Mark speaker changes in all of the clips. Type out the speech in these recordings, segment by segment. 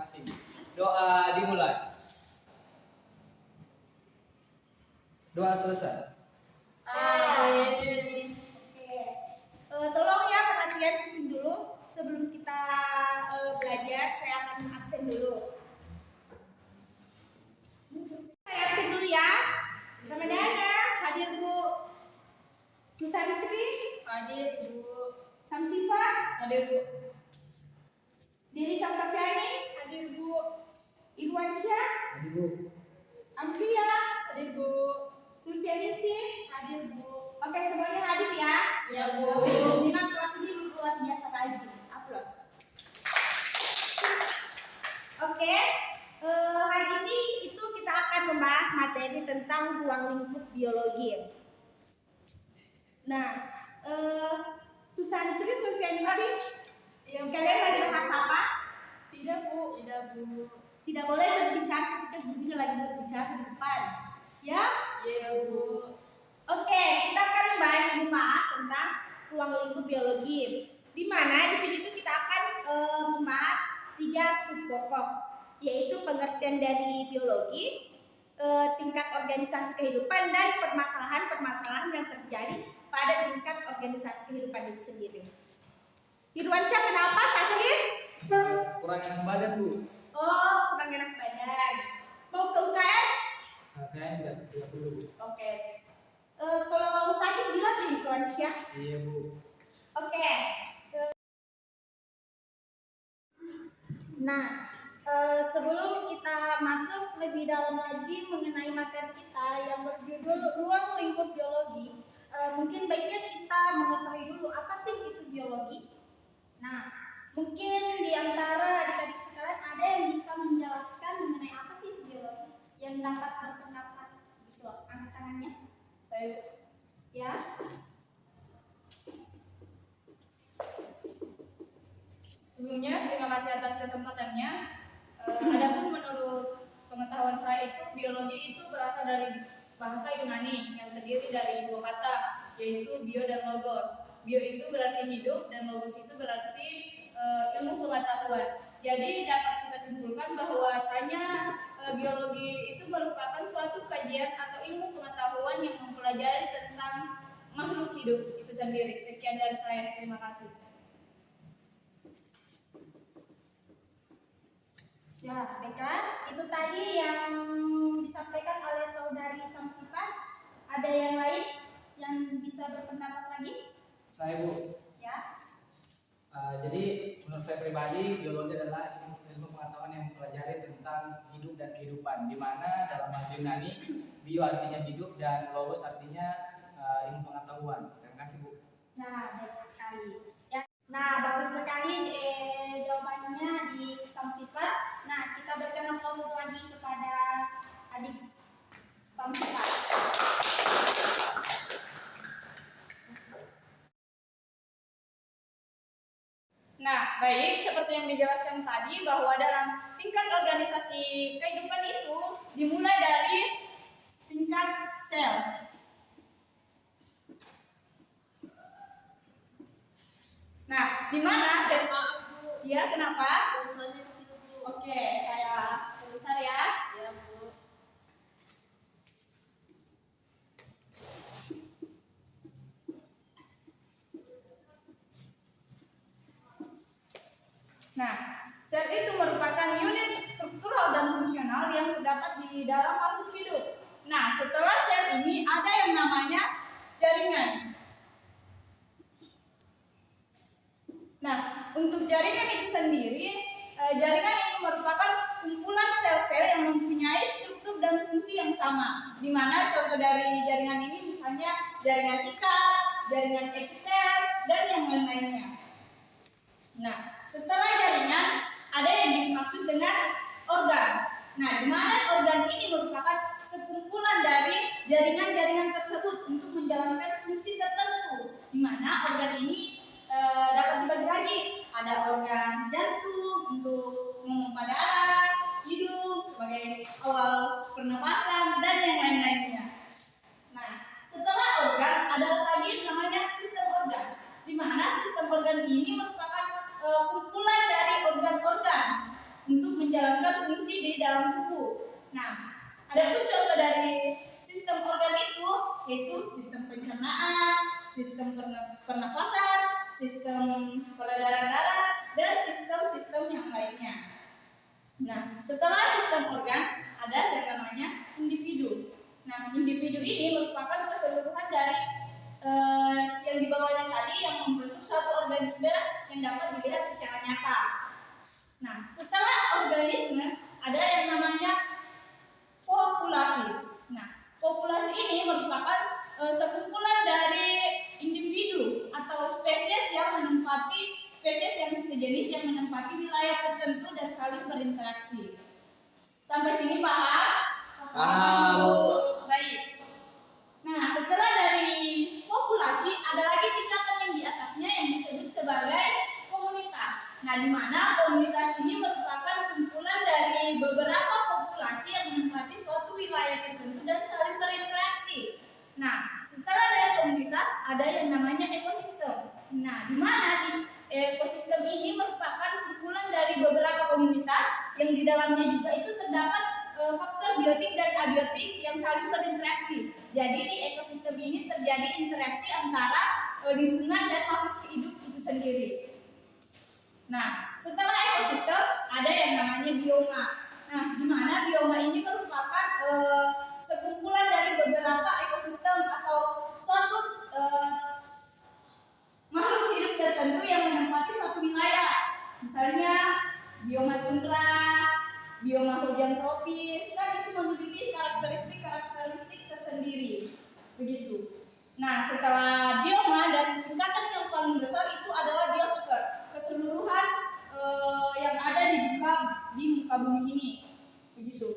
Speaker 1: kasih. Doa dimulai. Doa selesai.
Speaker 2: Amin. Tolong ya perhatian di sini dulu. Sebelum kita belajar, saya akan absen dulu. Saya absen dulu ya. Ramadana, hadir Bu. Susantri,
Speaker 3: Hadir Bu.
Speaker 2: Samsifa,
Speaker 3: Hadir Bu.
Speaker 2: Diri Samkafiani,
Speaker 3: Hadir Bu.
Speaker 2: Irwansyah,
Speaker 1: Hadir Bu.
Speaker 2: Amria,
Speaker 3: Hadir Bu.
Speaker 2: Sulfianisi.
Speaker 3: Hadir Bu.
Speaker 2: Oke, semuanya hadir ya.
Speaker 3: Ya Bu.
Speaker 2: Memang kelas ini luar biasa rajin. Aplaus. Oke, hari ini itu kita akan membahas materi tentang ruang lingkup biologi. Nah, Susantri, Sulfianisi, kalian lagi bahas apa?
Speaker 3: Tidak Bu. Tidak Bu.
Speaker 2: Tidak boleh berbicara ketika gurunya lagi berbicara di depan. Ya?
Speaker 3: Iya Bu.
Speaker 2: Oke, kita akan membahas tentang ruang lingkup biologi. Di mana di sini tuh kita akan membahas 3 sub pokok, yaitu pengertian dari biologi, tingkat organisasi kehidupan, dan permasalahan-permasalahan yang terjadi pada tingkat organisasi kehidupan itu sendiri. Irwansyah, kenapa sakit?
Speaker 1: Kurang enak badan Bu.
Speaker 2: Oh, kurang enak badan. Mau ke UKS?
Speaker 1: Kayaknya tidak perlu Bu.
Speaker 2: Oke. Kalau sakit bilang nih Irwansyah.
Speaker 1: Iya Bu.
Speaker 2: Oke. Nah, sebelum kita masuk lebih dalam lagi mengenai materi kita yang berjudul ruang lingkup biologi, mungkin baiknya kita mengetahui dulu apa sih itu biologi. Nah, mungkin di antara adik-adik sekalian ada yang bisa menjelaskan mengenai apa sih itu biologi, yang dapat berpendapat gitu, angkat tangannya. Ya.
Speaker 3: Sebelumnya terima kasih atas kesempatannya. Adapun menurut pengetahuan saya itu biologi itu berasal dari bahasa Yunani yang terdiri dari 2 kata, yaitu bio dan logos. Bio itu berarti hidup dan logos itu berarti ilmu pengetahuan. Jadi dapat kita simpulkan bahwasanya biologi itu merupakan suatu kajian atau ilmu pengetahuan yang mempelajari tentang makhluk hidup itu sendiri. Sekian dari saya. Terima kasih.
Speaker 2: Ya, baiklah. Itu tadi yang disampaikan oleh saudari Samsifa. Ada yang lain yang bisa berpendapat lagi?
Speaker 1: Saya Bu.
Speaker 2: Ya.
Speaker 1: Jadi menurut saya pribadi biologi adalah ilmu pengetahuan yang mempelajari tentang hidup dan kehidupan, di mana dalam bahasa Yunani bio artinya hidup dan logos artinya ilmu pengetahuan. Terima kasih Bu.
Speaker 2: Nah, baik sekali. Ya. Nah, bagus sekali jawabannya di Samsifa. Nah, kita berikan aplaus lagi kepada adik Samsifa.
Speaker 3: Nah, baik, seperti yang dijelaskan tadi bahwa dalam tingkat organisasi kehidupan itu dimulai dari tingkat sel. Nah, di mana sel? Ya, kenapa?
Speaker 4: Tulisannya kecil Bu.
Speaker 3: Oke, saya besar ya.
Speaker 4: Ya Bu.
Speaker 3: Nah, sel itu merupakan unit struktural dan fungsional yang terdapat di dalam makhluk hidup. Nah, setelah sel ini ada yang namanya jaringan. Nah, untuk jaringan itu sendiri, jaringan ini merupakan kumpulan sel-sel yang mempunyai struktur dan fungsi yang sama. Di mana contoh dari jaringan ini misalnya jaringan ikat, jaringan epitel, dan yang lain-lainnya. Nah, setelah jaringan ada yang dimaksud dengan organ. Nah, di mana organ ini merupakan sekumpulan dari jaringan-jaringan tersebut untuk menjalankan fungsi tertentu. Di mana organ ini dapat dibagi lagi. Ada organ jantung untuk memompa darah, hidung sebagai awal pernapasan, dan yang lain-lainnya. Nah, setelah organ ada lagi namanya sistem organ, di mana sistem organ ini merupakan kumpulan dari organ-organ untuk menjalankan fungsi di dalam tubuh. Nah, ada pun contoh dari sistem organ itu yaitu sistem pencernaan, sistem pernapasan, sistem peredaran darah, dan sistem-sistem yang lainnya. Nah, setelah sistem organ ada yang namanya individu. Nah, individu ini merupakan keseluruhan dari yang di bawahnya tadi yang membentuk suatu organisme yang dapat dilihat secara nyata. Nah, setelah organisme ada yang namanya populasi. Nah, populasi ini merupakan sekumpulan dari individu atau spesies yang sejenis yang menempati wilayah tertentu dan saling berinteraksi. Sampai sini paham?
Speaker 1: Paham.
Speaker 3: Baik. Nah, setelah dari populasi ada lagi tingkatan yang di atasnya yang disebut sebagai komunitas. Nah, di mana komunitas ini merupakan kumpulan dari beberapa populasi yang menempati suatu wilayah tertentu dan saling berinteraksi. Nah, setelah dari komunitas ada yang namanya ekosistem. Nah, di mana di ekosistem ini merupakan kumpulan dari beberapa komunitas yang di dalamnya juga itu terdapat faktor biotik dan abiotik yang saling berinteraksi. Jadi di ekosistem ini terjadi interaksi antara lingkungan dan makhluk hidup itu sendiri. Nah, setelah ekosistem ada yang namanya bioma. Nah, di mana bioma ini merupakan sekumpulan dari beberapa ekosistem atau suatu makhluk hidup tertentu yang menempati suatu wilayah. Misalnya bioma tundra, bioma hujan tropis, kan itu memiliki karakteristik tersendiri. Begitu. Nah, setelah bioma dan tingkatan yang paling besar itu adalah biosfer, keseluruhan yang ada di muka bumi ini. Begitu.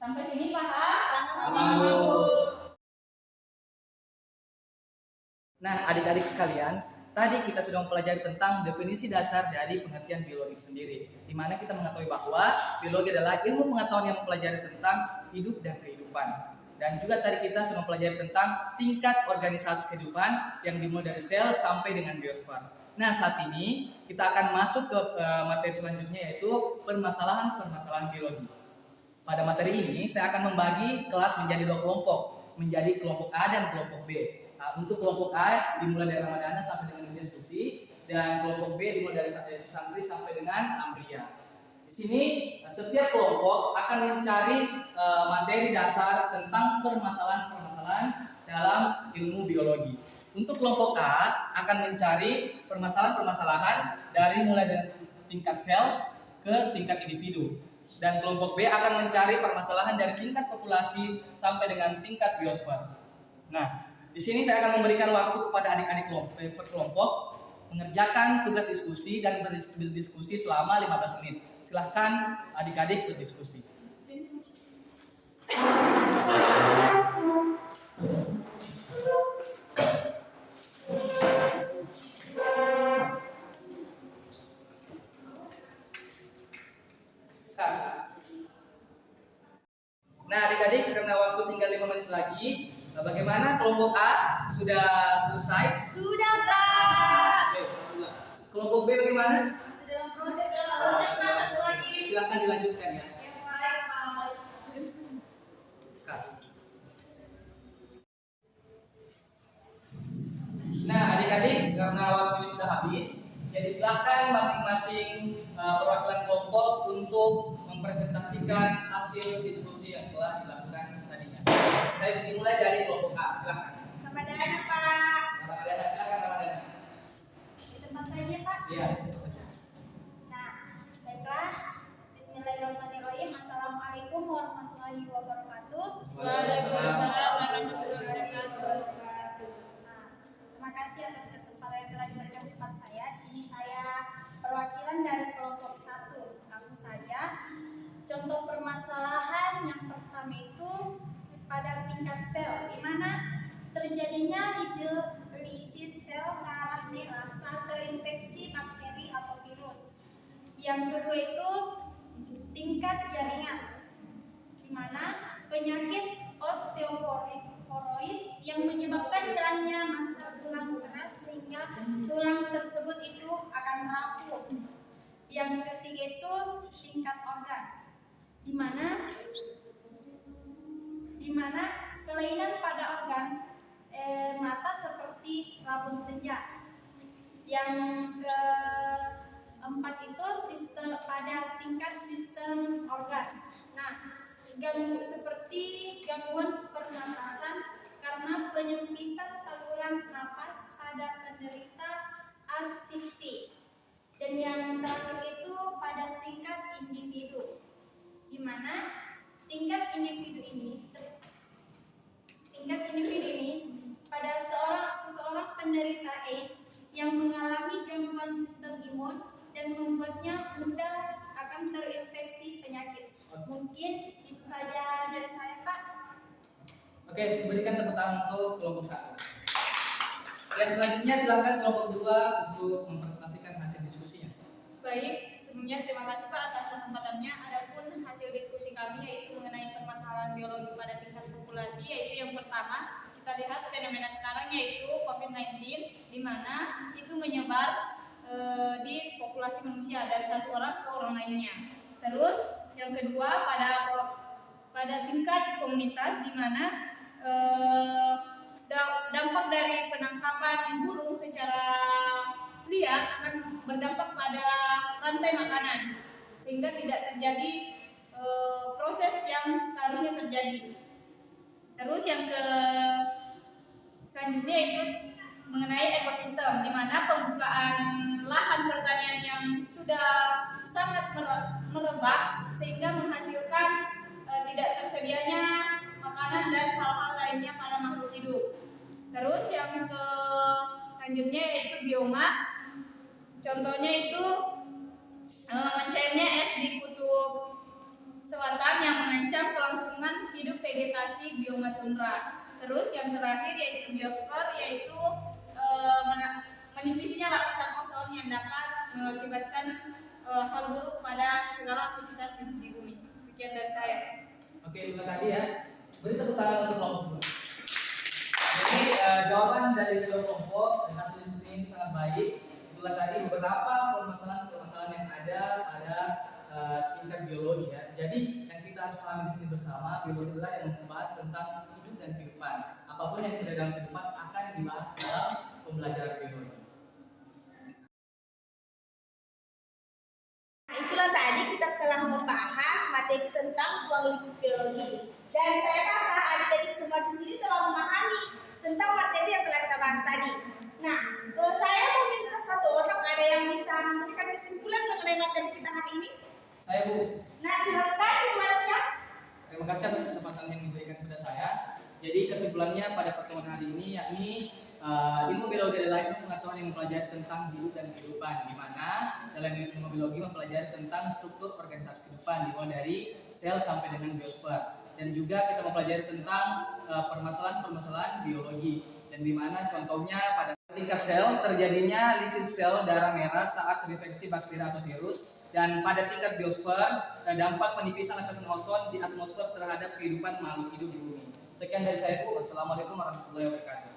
Speaker 3: Sampai sini paham?
Speaker 1: Nah, adik-adik sekalian, tadi kita sudah mempelajari tentang definisi dasar dari pengertian biologi sendiri, di mana kita mengetahui bahwa biologi adalah ilmu pengetahuan yang mempelajari tentang hidup dan kehidupan. Dan juga tadi kita sudah mempelajari tentang tingkat organisasi kehidupan yang dimulai dari sel sampai dengan biosfer. Nah, saat ini kita akan masuk ke materi selanjutnya, yaitu permasalahan-permasalahan biologi. Pada materi ini saya akan membagi kelas menjadi 2 kelompok, menjadi kelompok A dan kelompok B. Nah, untuk kelompok A dimulai dari Ramadana sampai dengan Widya Stuti, dan kelompok B dimulai dari Susantri sampai dengan Amria. Di sini setiap kelompok akan mencari materi dasar tentang permasalahan-permasalahan dalam ilmu biologi. Untuk kelompok A akan mencari permasalahan-permasalahan mulai dari tingkat sel ke tingkat individu. Dan kelompok B akan mencari permasalahan dari tingkat populasi sampai dengan tingkat biosfer. Nah, di sini saya akan memberikan waktu kepada adik-adik per kelompok mengerjakan tugas diskusi dan berdiskusi selama 15 menit. Silahkan adik-adik berdiskusi. Nah, adik-adik, karena waktu tinggal 5 menit lagi, bagaimana kelompok A sudah selesai?
Speaker 2: Sudah, Pak.
Speaker 1: Oke, kelompok B bagaimana?
Speaker 2: Masih dalam proses.
Speaker 3: Satu lagi.
Speaker 1: Silakan dilanjutkan ya.
Speaker 2: Baik, Pak.
Speaker 1: Nah, adik-adik, karena waktunya sudah habis, jadi silakan masing-masing perwakilan kelompok untuk mempresentasikan hasil diskusi yang telah dilakukan tadinya. Saya dimulai dari kelompok A, silakan.
Speaker 2: Ramadana, Pak.
Speaker 1: Ramadana, silakan Ramadana.
Speaker 2: Di tempat saya, Pak.
Speaker 1: Iya.
Speaker 2: Nah, baiklah. Bismillahirrahmanirrahim. Assalamualaikum warahmatullahi wabarakatuh.
Speaker 3: Waalaikumsalam warahmatullahi wabarakatuh.
Speaker 2: Nah, terima kasih atas kesempatan yang telah diberikan kepada saya. Di sini saya perwakilan dari kelompok 1. Langsung saja. Contoh permasalahan yang pertama itu pada tingkat sel, di mana terjadinya lisis sel darah merah saat terinfeksi bakteri atau virus. Yang kedua itu tingkat jaringan, di mana penyakit osteoporosis yang menyebabkan hilangnya massa tulang keras sehingga tulang tersebut itu akan rapuh. Yang ketiga itu tingkat organ, di mana kelainan pada organ mata seperti rabun senja. Yang keempat itu pada tingkat sistem organ. Nah, seperti gangguan pernapasan karena penyempitan saluran napas pada penderita asfiksi. Dan yang terakhir itu pada tingkat individu, di mana tingkat individu ini pada seseorang penderita AIDS yang mengalami gangguan sistem imun dan membuatnya mudah akan terinfeksi penyakit. Mungkin itu saja dari saya, Pak.
Speaker 1: Oke, berikan tepuk tangan untuk kelompok 1. Ya, selanjutnya silakan kelompok 2 untuk mempresentasikan hasil diskusinya.
Speaker 3: Baik, sebelumnya terima kasih Pak atas kesempatannya. Adapun hasil diskusi kami yaitu mengenai permasalahan biologi pada tingkat populasi, yaitu yang pertama kita lihat fenomena sekarang yaitu COVID-19, di mana itu menyebar di populasi manusia dari satu orang ke orang lainnya. Terus yang kedua pada tingkat komunitas, di mana dampak dari penangkapan burung secara liar akan berdampak pada rantai makanan, sehingga tidak terjadi proses yang seharusnya terjadi. Terus yang selanjutnya itu mengenai ekosistem, di mana pembukaan lahan pertanian yang sudah sangat merebak sehingga menghasilkan tidak tersedianya makanan dan hal-hal lainnya pada makhluk hidup. Terus yang selanjutnya yaitu bioma. Contohnya itu mencairnya es di kutub selatan yang mengancam kelangsungan hidup vegetasi bioma tundra. Terus yang terakhir yaitu biosfer, yaitu menipisnya lapisan ozon yang dapat mengakibatkan hal buruk pada segala aktivitas di bumi. Sekian dari saya.
Speaker 1: Oke, itu tadi ya. Beri tepuk tangan untuk kelompok 2. Jadi jawaban dari kedua kelompok dan hasil diskusi ini sangat baik. Itulah tadi beberapa permasalahan yang ada pada tingkat biologi ya. Jadi yang kita harus pahami di sini bersama, biologi adalah yang membahas tentang hidup dan kehidupan. Apapun yang ada dalam kehidupan akan dibahas dalam pembelajaran biologi.
Speaker 2: Nah, itulah tadi kita telah membahas materi tentang ruang lingkup biologi. Dan saya rasa adik-adik semua di sini telah memahami tentang materi yang telah kita bahas tadi. Nah, saya mau minta satu orang, ada yang bisa memberikan kesimpulan mengenai materi kita hari ini?
Speaker 1: Saya Bu.
Speaker 2: Nah, silakan Iwansya.
Speaker 1: Terima kasih atas kesempatan yang diberikan kepada saya. Jadi kesimpulannya pada pertemuan hari ini yakni ilmu biologi adalah ilmu pengetahuan yang mempelajari tentang hidup dan kehidupan, di mana dalam ilmu biologi mempelajari tentang struktur organisasi kehidupan dimulai dari sel sampai dengan biosfer, dan juga kita mempelajari tentang permasalahan biologi, dan di mana contohnya pada tingkat sel terjadinya lisin sel darah merah saat terinfeksi bakteri atau virus, dan pada tingkat biosfer dampak penipisan lapisan ozon di atmosfer terhadap kehidupan makhluk hidup di bumi. Sekian dari saya Bu. Wassalamualaikum warahmatullahi wabarakatuh.